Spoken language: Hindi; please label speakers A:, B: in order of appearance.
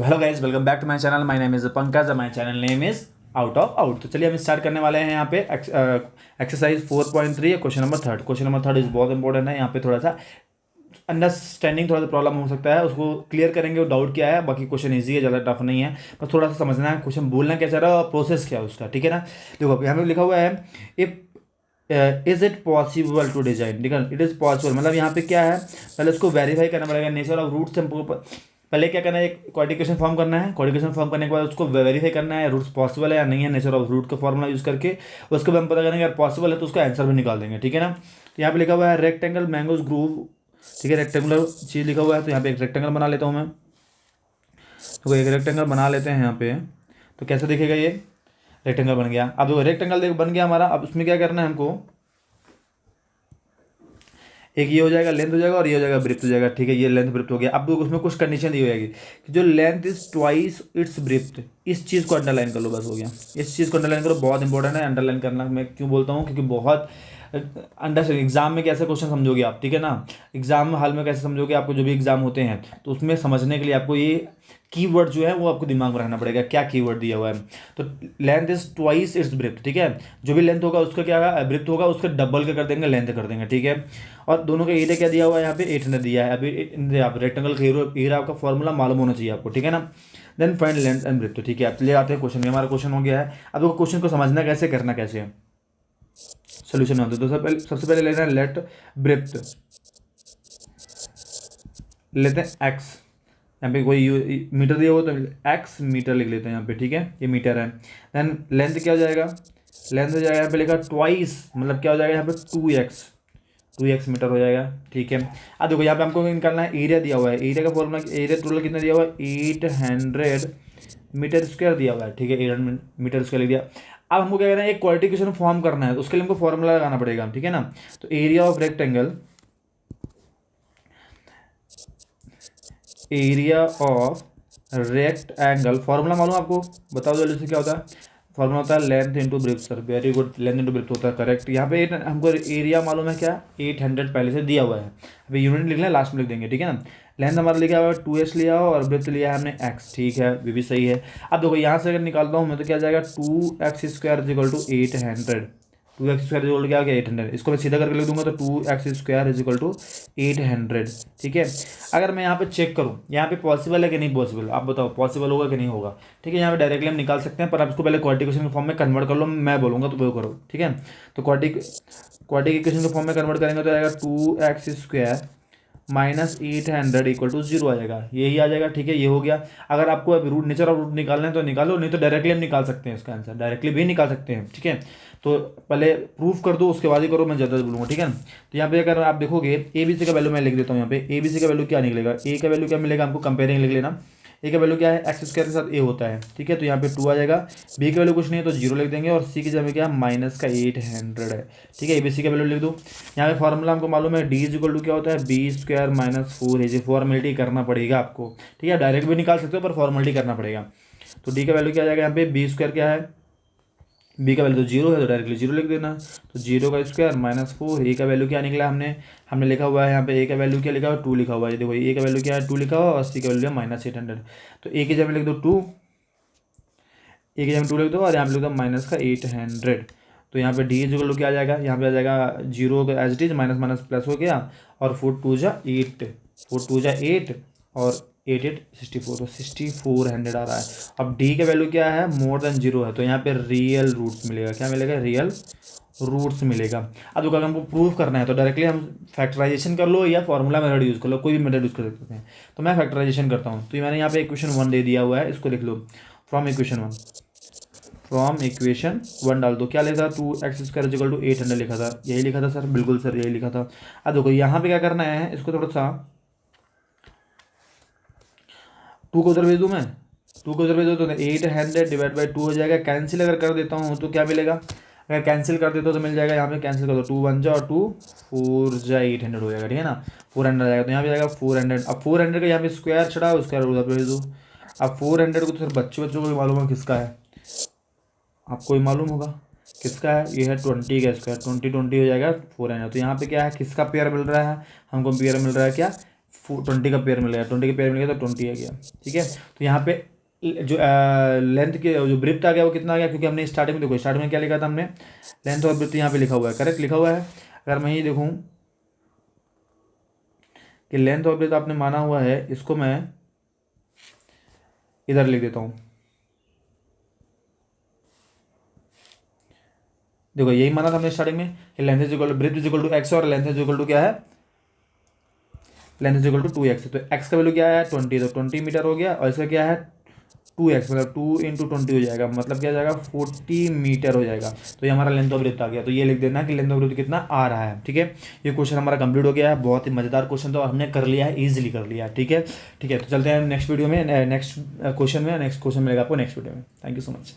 A: Hello guys, welcome back to my channel. My name is Pankaj, my channel name is out of out. तो चलिए हम स्टार्ट करने वाले हैं यहाँ पे exercise 4.3 question number third. Question number third is बहुत इंपॉर्टेंट है। यहाँ पे थोड़ा सा अंडरस्टैंडिंग थोड़ा सा प्रॉब्लम हो सकता है, उसको क्लियर करेंगे। वो डाउट क्या है, बाकी क्वेश्चन ईजी है, ज़्यादा टफ नहीं है। बस थोड़ा सा समझना है क्वेश्चन बोलना क्या चाह रहा है और प्रोसेस क्या है उसका, ठीक है ना। देखो यहाँ पे लिखा हुआ है if is it possible to design, ठीक है। इट इज़ पॉसिबल मतलब यहाँ पे क्या है, पहले उसको वेरीफाई करना पड़ेगा। नेचर ऑफ रूट से पहले क्या करना है, एक क्वाड्रिकेशन फॉर्म करना है। क्वाड्रिकेशन फॉर्म करने के बाद उसको वेरीफाई करना है रूट्स पॉसिबल है या नहीं है, नेचर ऑफ रूट का फॉर्मूला यूज़ करके। उसके बाद हम पता करेंगे अगर पॉसिबल है तो उसका आंसर भी निकाल देंगे, ठीक है ना। तो यहाँ पे लिखा हुआ है रेक्टेंगल मैंगोज ग्रूव, ठीक है। रेक्टेंगुलर चीज़ लिखा हुआ है, तो यहाँ पे एक रेक्टेंगल बना लेता हूँ मैं। तो एक रेक्टेंगल बना लेते हैं यहाँ पे। तो कैसे दिखेगा ये, रेक्टेंगल बन गया। अब देखो रेक्टेंगल बन गया हमारा। अब उसमें क्या करना है हमको, एक ये हो जाएगा लेंथ हो जाएगा और ये हो जाएगा ब्रेथ हो जाएगा, ठीक है। ये लेंथ ब्रेथ हो गया। अब उसमें कुछ कंडीशन दी हो जाएगी कि जो length is twice its breath, इस चीज़ को अंडरलाइन कर लो, बस हो गया। इस चीज़ को अंडरलाइन करो, बहुत इंपॉर्टेंट है अंडरलाइन करना। मैं क्यों बोलता हूँ, क्योंकि बहुत एग्जाम में कैसे क्वेश्चन समझोगे आप, ठीक है ना। एग्जाम हाल में कैसे समझोगे, आपको जो भी एग्जाम होते हैं तो उसमें समझने के लिए आपको ये कीवर्ड जो है वो आपको दिमाग में रखना पड़ेगा, क्या कीवर्ड दिया हुआ है। तो length is twice its breath, ठीक है। जो भी लेंथ होगा उसका क्या है, ब्रेथ होगा, उसका डबल का कर देंगे, लेंथ कर देंगे, ठीक है। और दोनों का एरिया क्या दिया हुआ है, यहाँ पे 800 दिया है। अभी आप रेक्टेंगल का एरिया का फॉर्मूला मालूम होना चाहिए आपको, ठीक है ना। Then find length and breadth, ठीक है। आप चलिए आते हैं क्वेश्चन में। हमारा क्वेश्चन हो गया है। अब देखो क्वेश्चन को समझना कैसे, करना कैसे है, सोल्यूशन होता है। तो सबसे पहले लेना है लेट ब्रेथ, लेते हैं एक्स। यहाँ पे कोई मीटर दिया हो तो एक्स मीटर लिख लेते हैं यहाँ पे, ठीक है। ये मीटर है। देन लेंथ क्या हो जाएगा, लेंथ हो जाएगा यहाँ पे लिखा ट्वाइस, मतलब क्या हो जाएगा यहाँ पे 2x मीटर हो जाएगा, ठीक है। अब देखो यहाँ पे हमको निकालना है एरिया दिया हुआ है। एरिया का फॉर्मूला, एरिया टोटल कितना दिया हुआ है, 800 मीटर स्क्वायर दिया हुआ है, ठीक है। 800 मीटर स्क्वायर लिख दिया। अब हमको क्या करना है, एक क्वाड्रिकेशन फॉर्म करना है, तो उसके लिए हमको फॉर्मूला लगाना पड़ेगा, ठीक है ना। तो area of rectangle, area of rectangle formula मालूम आपको, बताओ जल्दी से क्या होता है। फॉर्मूला होता है length into breadth, sir very good, length into breadth होता है, करेक्ट। यहाँ पे हमको एरिया मालूम है क्या, 800 पहले से दिया हुआ है। अभी यूनिट लिखना है, लास्ट में लिख देंगे, ठीक है ना। लेंथ हमारा लिखा हुआ है 2x लिया हो और ब्रेथ लिया है हमने x, ठीक है, ये भी सही है। अब देखो यहाँ से अगर निकालता हूँ मैं तो क्या जाएगा, 2x² equal to 800, 2x² equal क्या हो गया 800। इसको मैं सीधा करके लिख दूंगा तो 2x² इक्वल टू 800, ठीक है। अगर मैं यहाँ पे चेक करूँ, यहाँ पे पॉसिबल है कि नहीं पॉसिबल, आप बताओ पॉसिबल होगा कि नहीं होगा, ठीक है। यहाँ पे डायरेक्टली हम निकाल सकते हैं, पर आप इसको पहले क्वाड्रिकेशन के फॉर्म में कन्वर्ट कर लो, मैं बोलूँगा तो वो करो, ठीक है। तो क्वाड्रिकेशन के फॉर्म में कन्वर्ट करेंगे तो आएगा 2x² माइनस 800 इक्वल टू 0 आ जाएगा, यही आ जाएगा, ठीक है। ये हो गया। अगर आपको अभी रूट, नेचर ऑफ रूट निकालना है तो निकालो, नहीं तो डायरेक्टली हम निकाल सकते हैं इसका आंसर, डायरेक्टली भी निकाल सकते हैं, ठीक है। तो पहले प्रूफ कर दो, उसके बाद ही करो, मैं ज़्यादा बोलूँगा, ठीक है। तो यहाँ पे अगर आप देखोगे ए बी सी का वैल्यू मैं लिख देता हूँ। यहाँ पे ए बी सी का वैल्यू क्या निकलेगा, ए का वैल्यू क्या मिलेगा हमको, कंपेयरिंग लिख लेना। ए का वैल्यू क्या है, x² के साथ ए होता है, ठीक है। तो यहाँ पे 2 आ जाएगा। बी का वैल्यू कुछ नहीं है तो 0 लिख देंगे, और सी की जगह क्या माइनस का 800 है, ठीक है। ए बी सी का वैल्यू लिख दो। यहाँ पे फॉर्मूला हमको मालूम है, डी इज इक्वल टू क्या होता है, b² माइनस 4ac, फॉर्मेलिटी करना पड़ेगा आपको, ठीक है। डायरेक्ट भी निकाल सकते हो पर फॉर्मेलिटी करना पड़ेगा। तो डी का वैल्यू क्या आ जाएगा, यहाँ पे b² क्या है, बी का वैल्यू तो 0 है तो डायरेक्टली 0 लिख देना। तो 0 का स्क्वायर माइनस 4, ए का वैल्यू क्या निकला, हमने लिखा हुआ है यहाँ पे ए का वैल्यू क्या लिखा हुआ है, 2 लिखा हुआ है। देखो ए का वैल्यू क्या है, 2 लिखा हुआ, और सी का वैल्यू है माइनस 800। तो ए की जगह लिख दो 2, ए की जगह 2 लिख दो, और यहाँ पे लिख दो माइनस का 800। तो यहाँ पे डी इज इक्वल टू क्या आ जाएगा, यहाँ पे आ जाएगा 0 as it is, minus minus plus हो गया, और 4 2 जा 8, 4 2 जा 8, और 8 8 64, तो 6400 आ रहा है। अब डी का वैल्यू क्या है, मोर देन 0 है, तो यहाँ पे रियल रूट्स मिलेगा, क्या मिलेगा, रियल रूट्स मिलेगा। अब अगर हमको प्रूफ करना है तो डायरेक्टली हम फैक्टराइजेशन कर लो या फॉर्मूला मेथड यूज़ कर लो, कोई भी मेथड यूज़ कर सकते हैं। तो मैं फैक्टराइजेशन करता हूँ। तो मैंने यहाँ पे इक्वेशन 1 दे दिया हुआ है, इसको लिख लो। फ्रॉम इक्वेशन 1 डाल दो, क्या लिखा था, 2x² इक्वल टू 800 लिखा था, यही लिखा था सर, बिल्कुल सर यही लिखा था। अब देखो यहाँ पे क्या करना है, इसको थोड़ा सा 2 को उधर भेज दूँ मैं, 2 को उधर भेज दो तो 800 डिवाइड बाई 2 हो जाएगा। कैंसिल अगर कर देता हूँ तो क्या मिलेगा, अगर कैंसिल कर देता हूँ तो मिल जाएगा, यहाँ पे कैंसिल कर दो, 2 1 जा और 2 4 जा 800 हो जाएगा, ठीक है ना। 400 आ जाएगा, तो यहाँ पे जाएगा 400। अब 400 का यहाँ पे स्क्वायर चढ़ा, स्क्वायर उधर भेज दो। अब 400 को तो सर बच्चों को भी मालूम है किसका है, आपको ही मालूम होगा किसका है, ये है 20 का स्क्वायर, 20 20 हो जाएगा 400। तो यहाँ पे क्या है, किसका पेयर मिल रहा है हमको, पेयर मिल रहा है क्या, 20 का पेयर मिलेगा, 20 का पेयर मिलेगा तो 20 आ गया। ठीक है, तो यहाँ पे जो लेंथ के जो ब्रेथ आ गया वो कितना आ गया, क्योंकि हमने स्टार्टिंग में देखो, स्टार्टिंग में क्या लिखा था हमने, लेंथ और ब्रेथ यहाँ पे लिखा हुआ है, करेक्ट लिखा हुआ है। अगर मैं ये देखूँ कि लेंथ और ब्रेथ आपने माना हुआ है, इसको मैं इधर लिख देता हूँ। देखो यही माना था हमने स्टार्टिंग में कि length is equal to breadth is equal to x, और लेंथ इज इक्वल टू क्या है, length is equal to 2x। तो x का वैल्यू क्या है 20, तो 20 मीटर हो गया, और इसका क्या है 2x, मतलब 2 × 20 हो जाएगा, मतलब क्या जाएगा 40 मीटर हो जाएगा। तो ये हमारा लेंथ ऑफ ब्रेथ आ गया। तो ये लिख देना कि लेंथ ऑफ ब्रेथ कितना आ रहा है। ठीक है, ये क्वेश्चन हमारा कंप्लीट हो गया है, बहुत ही मजेदार क्वेश्चन था और हमने कर लिया है, ईजिली कर लिया है। ठीक है, ठीक है, तो चलते हैं नेक्स्ट वीडियो में, नेक्स्ट क्वेश्चन में मिलेगा आपको नेक्स्ट वीडियो में। Thank you so much.